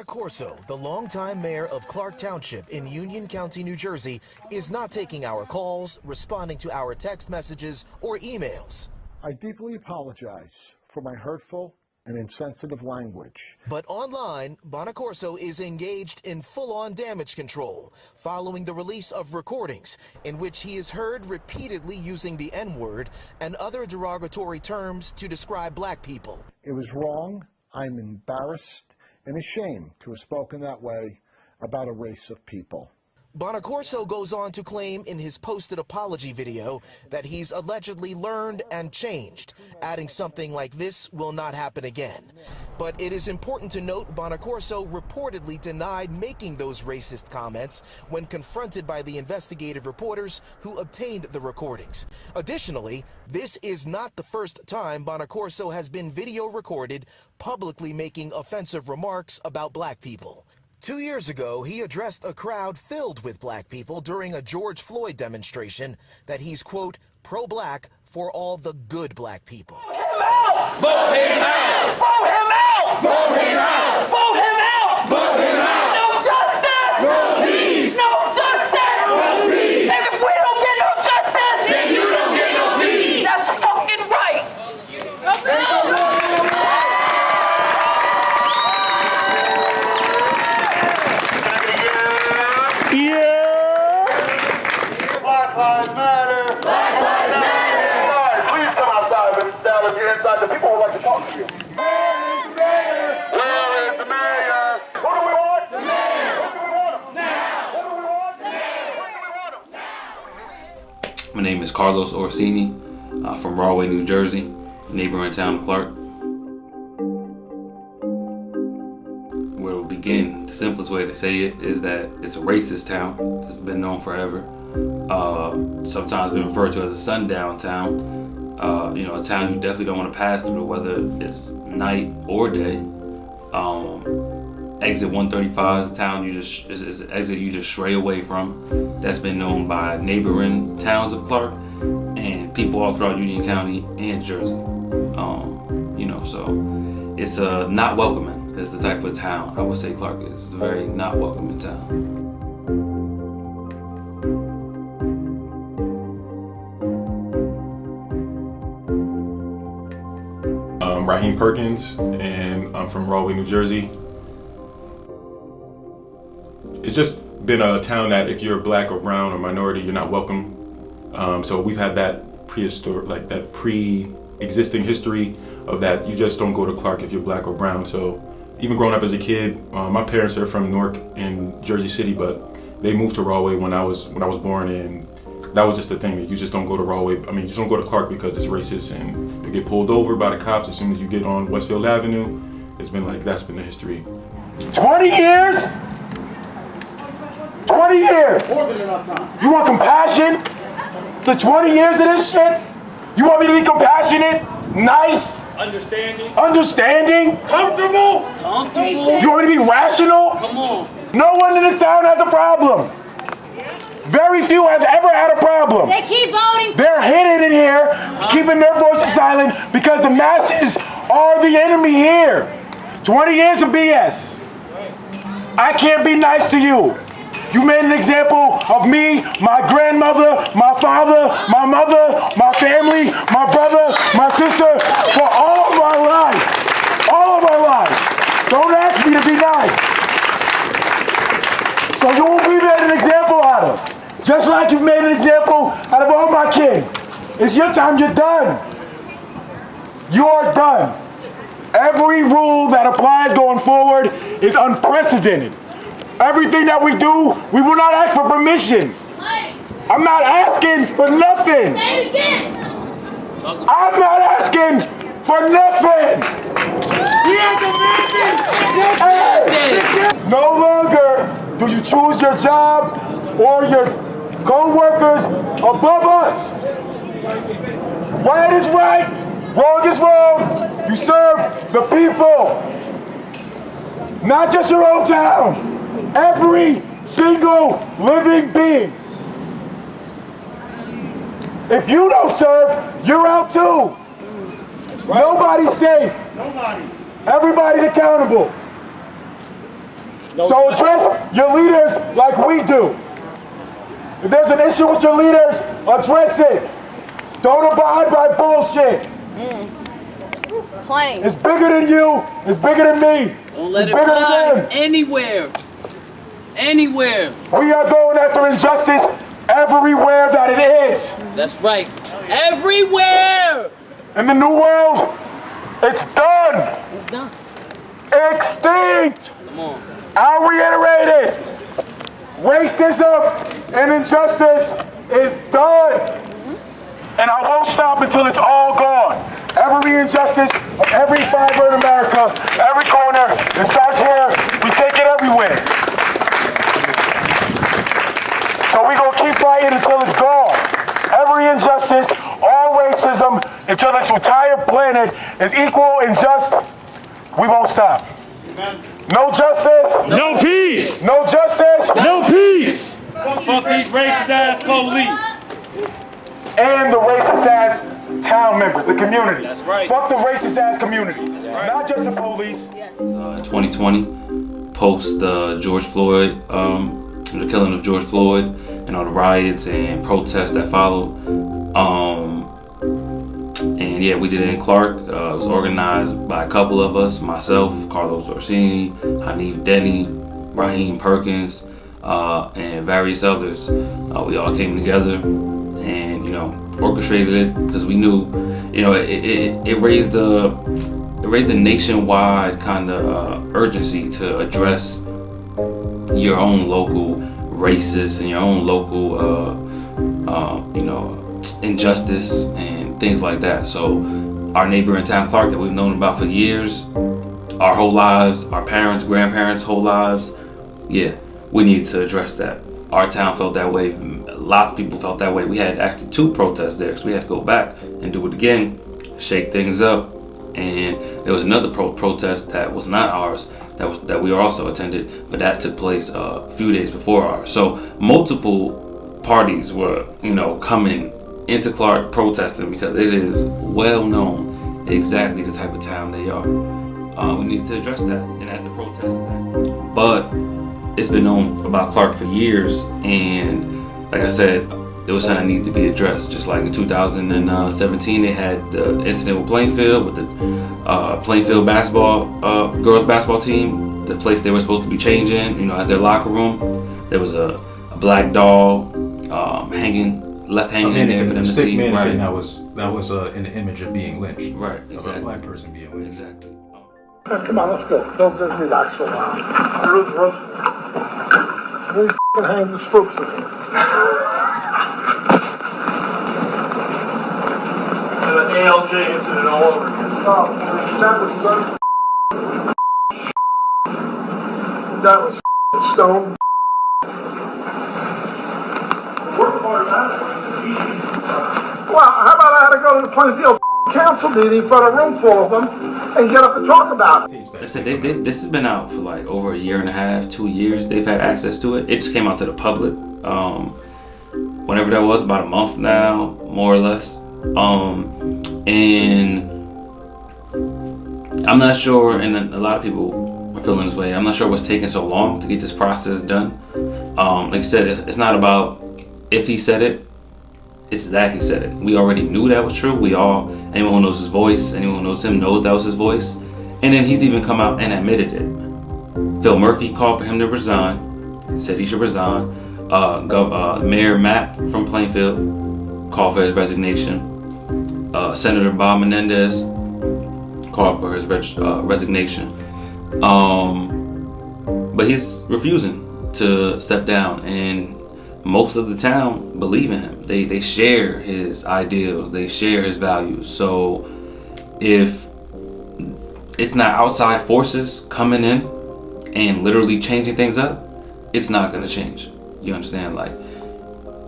Bonaccorso, the longtime mayor of Clark Township in Union County, New Jersey, is not taking our calls, responding to our text messages, or emails. I deeply apologize for my hurtful and insensitive language. But online, Bonaccorso is engaged in full-on damage control following the release of recordings in which he is heard repeatedly using the N-word and other derogatory terms to describe black people. It was wrong. I'm embarrassed and ashamed to have spoken that way about a race of people. Bonaccorso goes on to claim in his posted apology video that he's allegedly learned and changed, adding something like "this will not happen again." But it is important to note Bonaccorso reportedly denied making those racist comments when confronted by the investigative reporters who obtained the recordings. Additionally, this is not the first time Bonaccorso has been video recorded publicly making offensive remarks about black people. 2 years ago, he addressed a crowd filled with black people during a George Floyd demonstration that he's, quote, pro-black for all the good black people. Vote him out! Vote him out! Vote him out! Vote him out! Vote him out! No justice! No peace! No justice! No peace! And if we don't get no justice, then you don't get no peace! That's fucking right! Black Lives Matter! Black Lives Matter! Sorry, please come outside, Mr. Sal, if you're inside. The people would like to talk to you. Where is the mayor? Where is the mayor? Who do we want? The mayor! Who do we want him? Now! Who do we want? The mayor! Who do we want him? Now! My name is Carlos Orsini from Rahway, New Jersey, neighboring town of Clark. Where we'll begin, the simplest way to say it is that it's a racist town. It's been known forever. Sometimes been referred to as a sundown town. A town you definitely don't want to pass through, whether it's night or day. Exit 135 is a town is an exit you just stray away from. That's been known by neighboring towns of Clark and people all throughout Union County and Jersey. So it's not welcoming. It's the type of town I would say Clark is. It's a very not welcoming town. I'm Raheem Perkins, and I'm from Rahway, New Jersey. It's just been a town that if you're black or brown or minority, you're not welcome. So we've had that pre-existing history of that. You just don't go to Clark if you're black or brown. So even growing up as a kid, my parents are from Newark in Jersey City, but they moved to Rahway when I was born, and that was just the thing. You just don't go to Rahway. You just don't go to Clark because it's racist, and you get pulled over by the cops as soon as you get on Westfield Avenue. It's been like, that's been the history. 20 years? 20 years! More than enough time. You want compassion? The 20 years of this shit? You want me to be compassionate? Nice? Understanding? Comfortable? You want me to be rational? Come on. No one in this town has a problem. Very few have ever had a problem. They keep voting. They're hidden in here, keeping their voices silent because the masses are the enemy here. 20 years of BS. I can't be nice to you. You made an example of me, my grandmother, my father, my mother, my family, my brother, my sister, for all of our life. All of our lives. Don't ask me to be nice. So you won't be made an example out of. Just like you've made an example out of all my kids. It's your time, you're done. You're done. Every rule that applies going forward is unprecedented. Everything that we do, we will not ask for permission. I'm not asking for nothing. Say it again. I'm not asking for nothing. Hey, no longer do you choose your job or your co-workers above us. Right is right, wrong is wrong. You serve the people, not just your own town. Every single living being. If you don't serve, you're out too. Nobody's safe. Everybody's accountable. So address your leaders like we do. If there's an issue with your leaders, address it. Don't abide by bullshit. Plain. It's bigger than you. It's bigger than me. Don't let It's it bigger than fly them. anywhere. Anywhere. We are going after injustice everywhere that it is. That's right. Everywhere. In the new world, it's done. It's done. Extinct. Come on. I'll reiterate it. Racism and injustice is done. And I won't stop until it's all gone. Every injustice of every fiber in America, every corner, it starts here, we take it everywhere. So we're going to keep fighting until it's gone. Every injustice, all racism, until this entire planet is equal and just, we won't stop. No justice. No peace. No justice. No peace. Fuck these racist ass police. And the racist ass town members, the community. That's right. Fuck the racist ass community. right. Not just the police. In 2020, post George Floyd, the killing of George Floyd, and all the riots and protests that followed. And yeah, we did it in Clark. It was organized by a couple of us, myself, Carlos Orsini, Hanif Denny, Raheem Perkins, and various others. We all came together and, you know, orchestrated it because we knew, you know, it raised the nationwide kind of urgency to address your own local racists and your own local, you know, injustice and things like that. So our neighbor in town, Clark, that we've known about for years, our whole lives, our parents, grandparents' whole lives, yeah, we need to address that. Our town felt that way. Lots of people felt that way. We had actually 2 protests there, so we had to go back and do it again, shake things up. And there was another protest that was not ours, that we also attended, but that took place a few days before ours. So multiple parties were, you know, coming into Clark protesting because it is well known exactly the type of town they are. We need to address that and have to protest that. But it's been known about Clark for years, and like I said, it was something that needed to be addressed. Just like in 2017, they had the incident with Plainfield, with the Plainfield basketball, girls basketball team, the place they were supposed to be changing, you know, as their locker room. There was a black doll left hanging in there for them to see. Right. That was in the image of being lynched. Right, Of exactly. a black person being lynched. Exactly. Come on, let's go. Don't just relax for a while. We f***ing hang the spooks in here. An ALJ incident all over again. Oh, that was so that was stone. The worst part about it was the meeting. Well, how about I had to go to the Plainfield council meeting for a room full of them and get up and talk about it? I said this has been out for like over a year and a half, 2 years. They've had access to it. It just came out to the public. Whenever that was, about a month now, more or less. And I'm not sure, and a lot of people are feeling this way. I'm not sure what's taking so long to get this process done. Like you said, it's not about if he said it. It's that he said it. We already knew that was true. Anyone who knows his voice, anyone who knows him knows that was his voice. And then he's even come out and admitted it. Phil Murphy called for him to resign. He said he should resign. Mayor Matt from Plainfield called for his resignation. Senator Bob Menendez called for his resignation. But he's refusing to step down, and most of the town believe in him. They share his ideals, they share his values. So if it's not outside forces coming in and literally changing things up, it's not going to change. You understand? Like,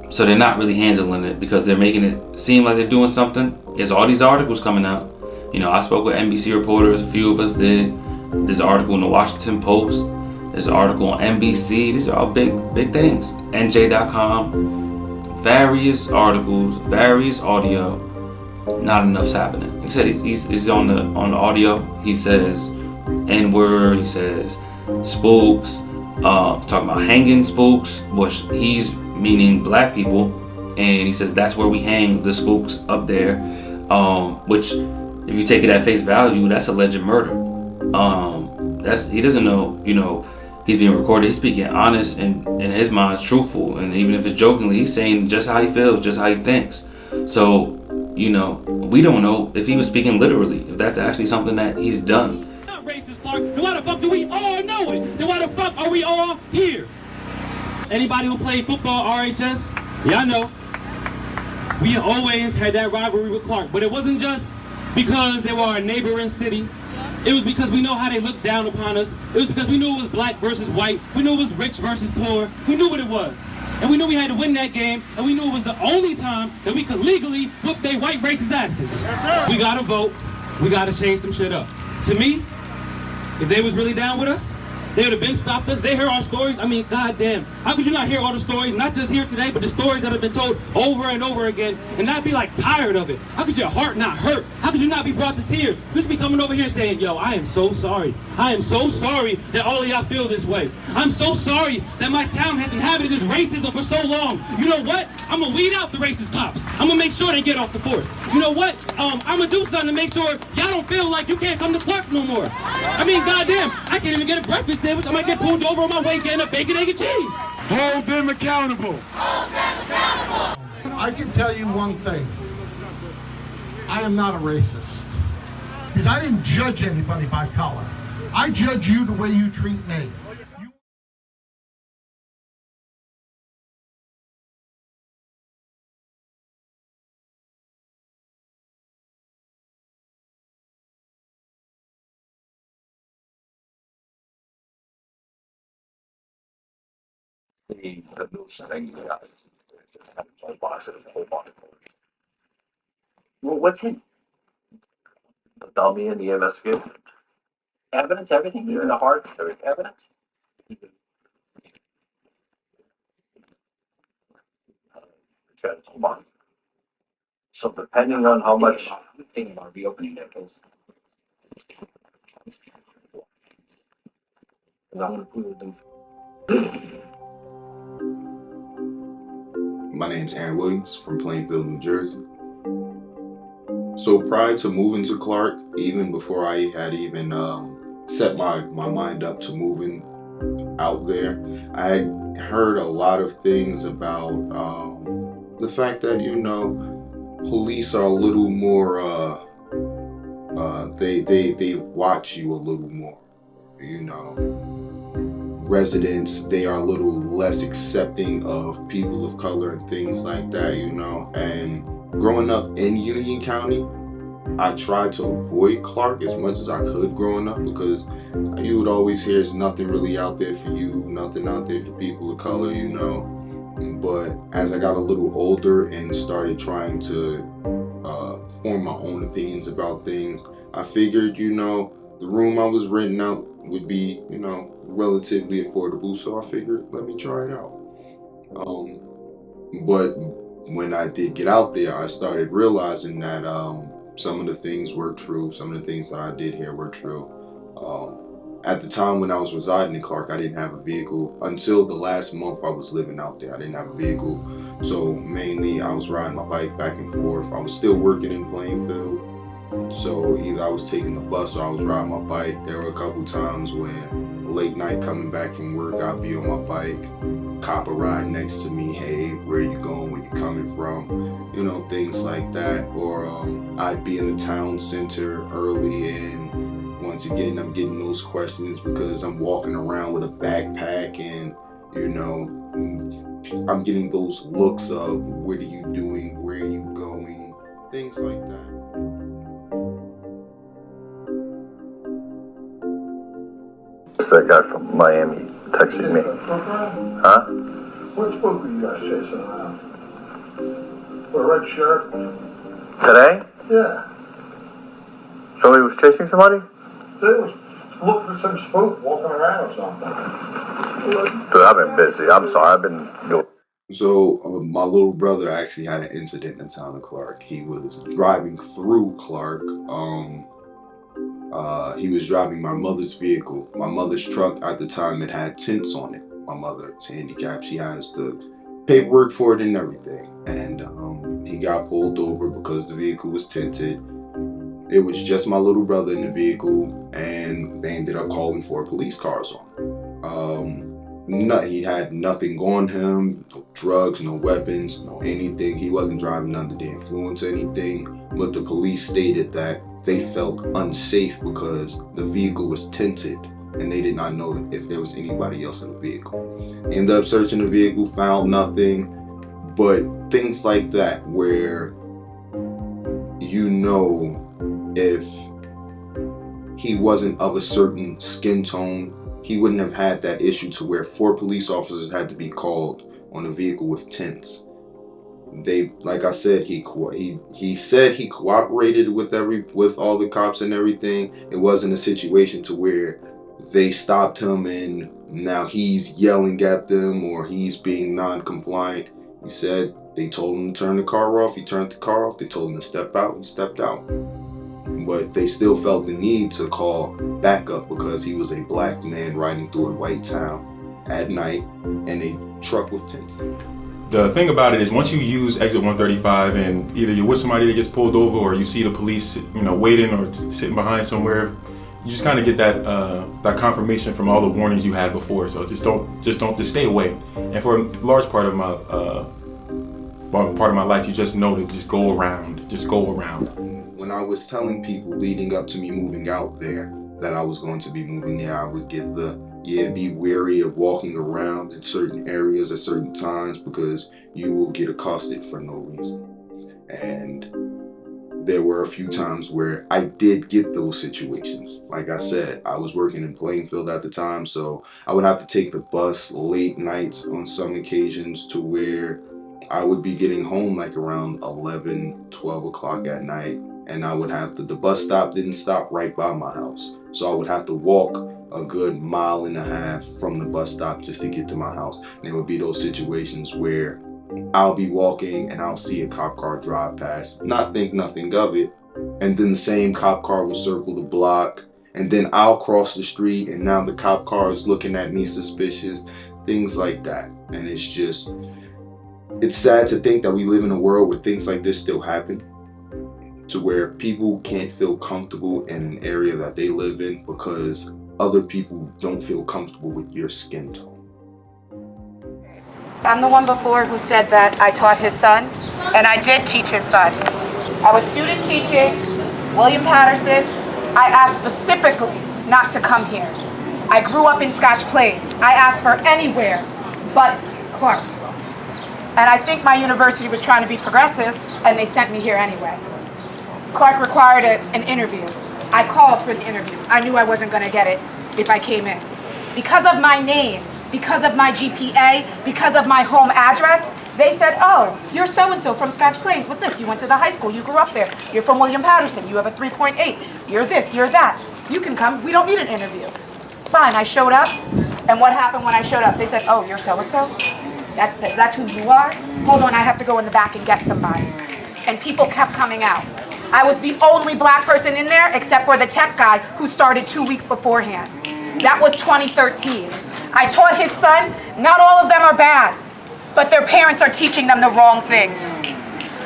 so they're not really handling it because they're making it seem like they're doing something. There's all these articles coming out. You know, I spoke with NBC reporters, a few of us did. There's an article in the Washington Post. There's an article on NBC. These are all big things. NJ.com. Various articles, various audio. Not enough's happening. He said he's on the audio. He says N-word. He says spooks. talking about hanging spooks, which he's meaning black people, and he says that's where we hang the spooks up there, which if you take it at face value, that's alleged murder. He doesn't know, he's being recorded. He's speaking honest and in his mind truthful, and even if it's jokingly, he's saying just how he feels, just how he thinks. So we don't know if he was speaking literally, if that's actually something that he's done. Not racist, Clark. Then why the fuck do we all know it? Then why the fuck are we all here? Anybody who played football RHS? Yeah, I know. We always had that rivalry with Clark, but it wasn't just because they were our neighboring city. It was because we know how they looked down upon us. It was because we knew it was black versus white. We knew it was rich versus poor. We knew what it was. And we knew we had to win that game, and we knew it was the only time that we could legally whoop they white racist asses. Yes, we gotta vote. We gotta change some shit up. To me, if they was really down with us, they would have been stopped us. They hear our stories. I mean, goddamn. How could you not hear all the stories, not just here today, but the stories that have been told over and over again, and not be like tired of it? How could your heart not hurt? How could you not be brought to tears? You should be coming over here saying, yo, I am so sorry. I am so sorry that all of y'all feel this way. I'm so sorry that my town has inhabited this racism for so long. You know what? I'm gonna weed out the racist cops. I'm gonna make sure they get off the force. You know what? I'm gonna do something to make sure y'all don't feel like you can't come to Clark no more. I mean, goddamn, I can't even get a breakfast sandwich. I might get pulled over on my way getting a bacon, egg, and cheese. Hold them accountable. Hold them accountable. I can tell you one thing. I am not a racist. Because I didn't judge anybody by color. I judge you the way you treat me. Well, what's in? The dummy and the investigation. Evidence, everything, even the hard evidence. So depending on how much. I'm thinking about reopening that case. And I'm gonna prove them. My name's Aaron Williams from Plainfield, New Jersey. So prior to moving to Clark, even before I had even set my mind up to moving out there, I had heard a lot of things about the fact that, police are a little more, they watch you a little more, residents, they are a little less accepting of people of color and things like that, and growing up in Union County, I tried to avoid Clark as much as I could growing up, because you would always hear it's nothing really out there for you, nothing out there for people of color, but as I got a little older and started trying to form my own opinions about things, I figured, the room I was renting out would be, relatively affordable, so I figured, let me try it out. But when I did get out there, I started realizing that some of the things were true, some of the things that I did hear were true. At the time when I was residing in Clark, I didn't have a vehicle. Until the last month I was living out there, I didn't have a vehicle. So mainly I was riding my bike back and forth. I was still working in Plainfield. So either I was taking the bus or I was riding my bike. There were a couple times when late night coming back from work, I'd be on my bike, cop a ride next to me, hey, where you going, where you coming from, things like that. Or I'd be in the town center early, and once again, I'm getting those questions because I'm walking around with a backpack, and I'm getting those looks of, what are you doing, where are you going, things like that. That guy from Miami texted me. Huh? What spook were you guys chasing around? With a red shirt? Today? Yeah. Somebody was chasing somebody? They was looking for some spook walking around or something. Dude, I've been busy. I'm sorry. I've been doing. So my little brother actually had an incident in town of Clark. He was driving through Clark He was driving my mother's vehicle. My mother's truck at the time, it had tints on it. My mother's handicapped. She has the paperwork for it and everything. And he got pulled over because the vehicle was tinted. It was just my little brother in the vehicle, and they ended up calling 4 police cars on him. He had nothing on him, no drugs, no weapons, no anything. He wasn't driving under the influence or anything, but the police stated that they felt unsafe because the vehicle was tinted and they did not know if there was anybody else in the vehicle. They ended up searching the vehicle, found nothing, but things like that where you know if he wasn't of a certain skin tone, he wouldn't have had that issue to where 4 police officers had to be called on a vehicle with tints. Like I said, he said he cooperated with all the cops and everything. It wasn't a situation to where they stopped him and now he's yelling at them or he's being non-compliant. He said they told him to turn the car off. He turned the car off. They told him to step out. He stepped out. But they still felt the need to call backup because he was a black man riding through a white town at night in a truck with tints. The thing about it is once you use exit 135 and either you're with somebody that gets pulled over or you see the police, waiting or sitting behind somewhere, you just kind of get that confirmation from all the warnings you had before. So just stay away. And for a large part of my life, you just know to just go around. When I was telling people leading up to me moving out there that I was going to be moving there, I would get be wary of walking around in certain areas at certain times because you will get accosted for no reason. And there were a few times where I did get those situations. Like I said, I was working in Plainfield at the time, so I would have to take the bus late nights on some occasions to where I would be getting home like around 11, 12 o'clock at night. And I would have the bus stop didn't stop right by my house. So I would have to walk a good 1.5 miles from the bus stop just to get to my house. And there would be those situations where I'll be walking and I'll see a cop car drive past, not think nothing of it. And then the same cop car will circle the block. And then I'll cross the street and now the cop car is looking at me suspicious, things like that. And it's sad to think that we live in a world where things like this still happen, to where people can't feel comfortable in an area that they live in because other people don't feel comfortable with your skin tone. I'm the one before who said that I taught his son, and I did teach his son. I was student teaching William Patterson. I asked specifically not to come here. I grew up in Scotch Plains. I asked for anywhere but Clark. And I think my university was trying to be progressive, and they sent me here anyway. Clark required an interview. I called for the interview. I knew I wasn't going to get it if I came in. Because of my name, because of my GPA, because of my home address, they said, oh, you're so-and-so from Scotch Plains with this. You went to the high school. You grew up there. You're from William Patterson. You have a 3.8. You're this, you're that. You can come. We don't need an interview. Fine, I showed up. And what happened when I showed up? They said, oh, you're so-and-so? That's who you are? Hold on, I have to go in the back and get somebody. And people kept coming out. I was the only black person in there except for the tech guy who started 2 weeks beforehand. That was 2013. I taught his son. Not all of them are bad, but their parents are teaching them the wrong thing.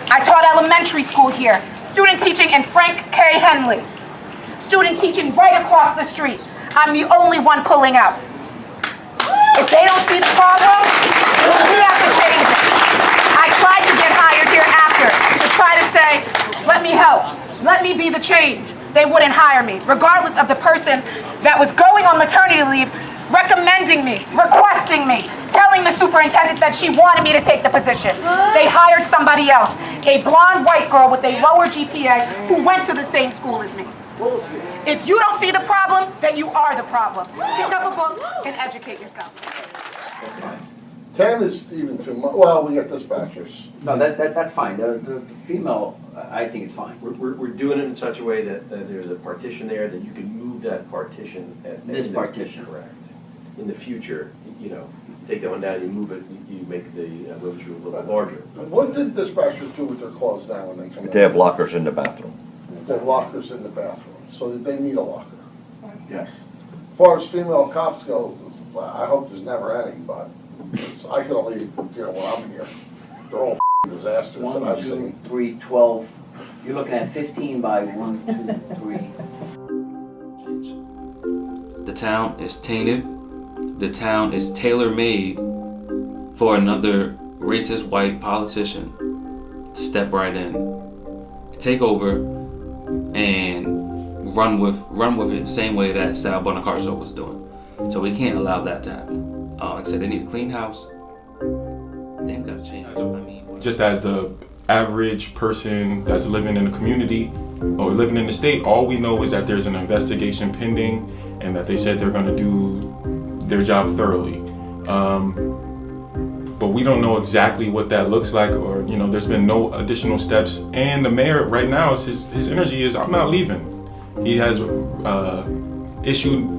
I taught elementary school here. Student teaching in Frank K. Henley. Student teaching right across the street. I'm the only one pulling out. If they don't see the problem, we have to change it. I tried to get hired here after to try to say, let me help. Let me be the change. They wouldn't hire me, regardless of the person that was going on maternity leave, recommending me, requesting me, telling the superintendent that she wanted me to take the position. They hired somebody else, a blonde white girl with a lower GPA who went to the same school as me. If you don't see the problem, then you are the problem. Pick up a book and educate yourself. 10 is even too much. Well, we got dispatchers. No, that's fine. The female, I think it's fine. We're doing it in such a way that there's a partition there, that you can move that partition. This partition. Correct. In the future, take that one down, you move it, you make the rooms a little bit larger. What did dispatchers do with their clothes now when they come in? They have lockers in the bathroom. They have lockers in the bathroom. so that they need a locker. Yes. As far as female cops go, I hope there's never any, but I can only, when I'm here, they're all disasters that I've seen. 1, 2, 3, 12. You're looking at 15 by 1, 2, 3. The town is tainted. The town is tailor-made for another racist white politician to step right in, take over, and run with it the same way that Sal Bonaccorso was doing. So we can't allow that to happen. Like I said, they need a clean house. Things gotta change. Just as the average person that's living in the community or living in the state, all we know is that there's an investigation pending and that they said they're gonna do their job thoroughly. But we don't know exactly what that looks like, or there's been no additional steps. And the mayor right now, his energy is, I'm not leaving. He has issued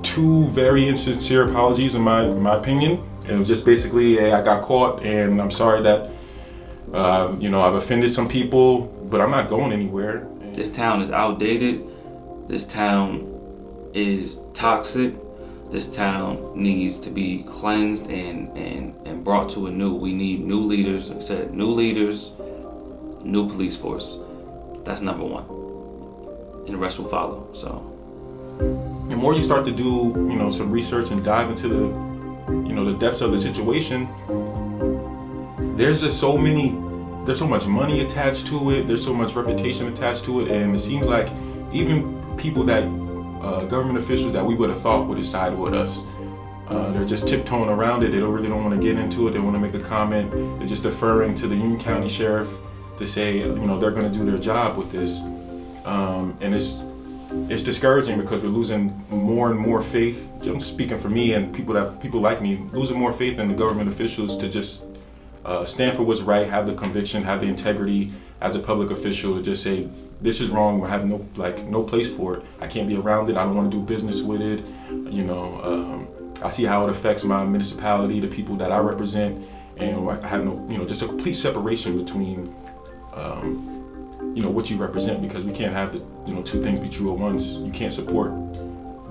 2 very insincere apologies in my opinion. It was just basically, hey, I got caught and I'm sorry that I've offended some people, but I'm not going anywhere. This town is outdated. This town is toxic. This town needs to be cleansed and brought to a new. We need new leaders. Like I said, new leaders, new police force. That's number 1. And the rest will follow. So, the more you start to do, some research and dive into the depths of the situation, there's just there's so much money attached to it. There's so much reputation attached to it, and it seems like even people that government officials that we would have thought would have sided with us, they're just tiptoeing around it. They don't want to get into it. They want to make a comment. They're just deferring to the Union County Sheriff to say, they're going to do their job with this. And it's discouraging because we're losing more and more faith. I'm speaking for me and people like me, losing more faith in the government officials to just stand for what's right, have the conviction, have the integrity as a public official to just say, this is wrong, we have no place for it. I can't be around it, I don't want to do business with it. I see how it affects my municipality, the people that I represent, and I have just a complete separation between what you represent, because we can't have the 2 things be true at once. You can't support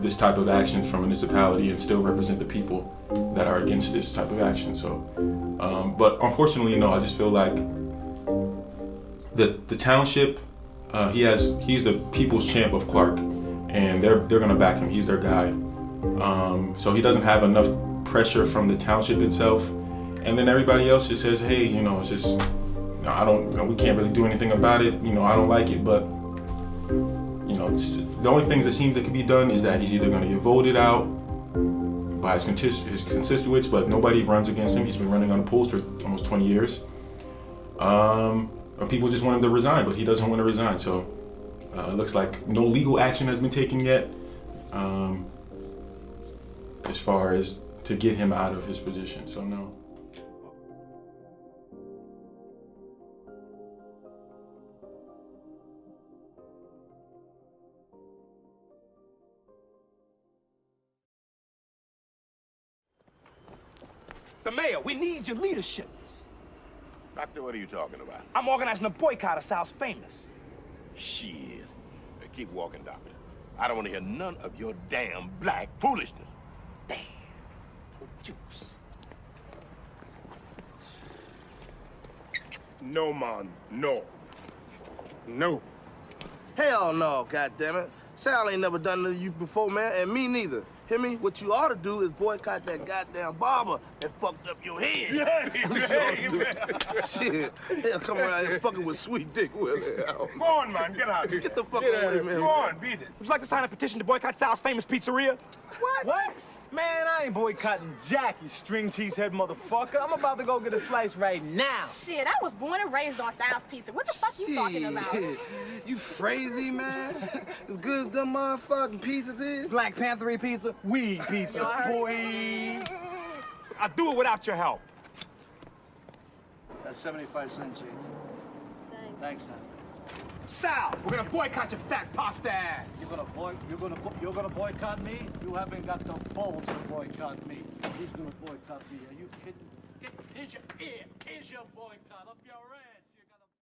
this type of action from a municipality and still represent the people that are against this type of action. So, but unfortunately, I just feel like the township, he's the people's champ of Clark, and they're gonna back him. He's their guy. So he doesn't have enough pressure from the township itself, and then everybody else just says, hey, it's just, we can't really do anything about it. I don't like it, but the only things that seems that can be done is that he's either going to get voted out by his constituents, but nobody runs against him. He's been running on the polls for almost 20 years. Or people just want him to resign, but he doesn't want to resign. So it looks like no legal action has been taken yet as far as to get him out of his position. So no. The mayor, we need your leadership. Doctor, what are you talking about? I'm organizing a boycott of Sal's Famous. Shit. Keep walking, doctor. I don't want to hear none of your damn black foolishness. Damn. Juice. No, man. No. No. Hell no, goddammit. Sal ain't never done nothing to you before, man, and me neither. Hear me? What you ought to do is boycott that goddamn barber that fucked up your head. Shit. Hell, come around here fucking with Sweet Dick Willie. Go on, man. Get out of here. Get the fuck away, man. Go on, beat it. Would you like to sign a petition to boycott Sal's Famous Pizzeria? What? Man, I ain't boycotting Jack, you string cheese head motherfucker. I'm about to go get a slice right now. Shit, I was born and raised on Sal's Pizza. What the fuck you talking about? You crazy, man? As good as them motherfucking pizzas is? Black Panther pizza, weed pizza, boy. I'll do it without your help. That's 75 cents, Jake. Thanks, son. Sal, we're gonna boycott your fat pasta ass. You're gonna boycott me? You haven't got the balls to boycott me. He's gonna boycott me. Are you kidding? Here's your boycott up your ass.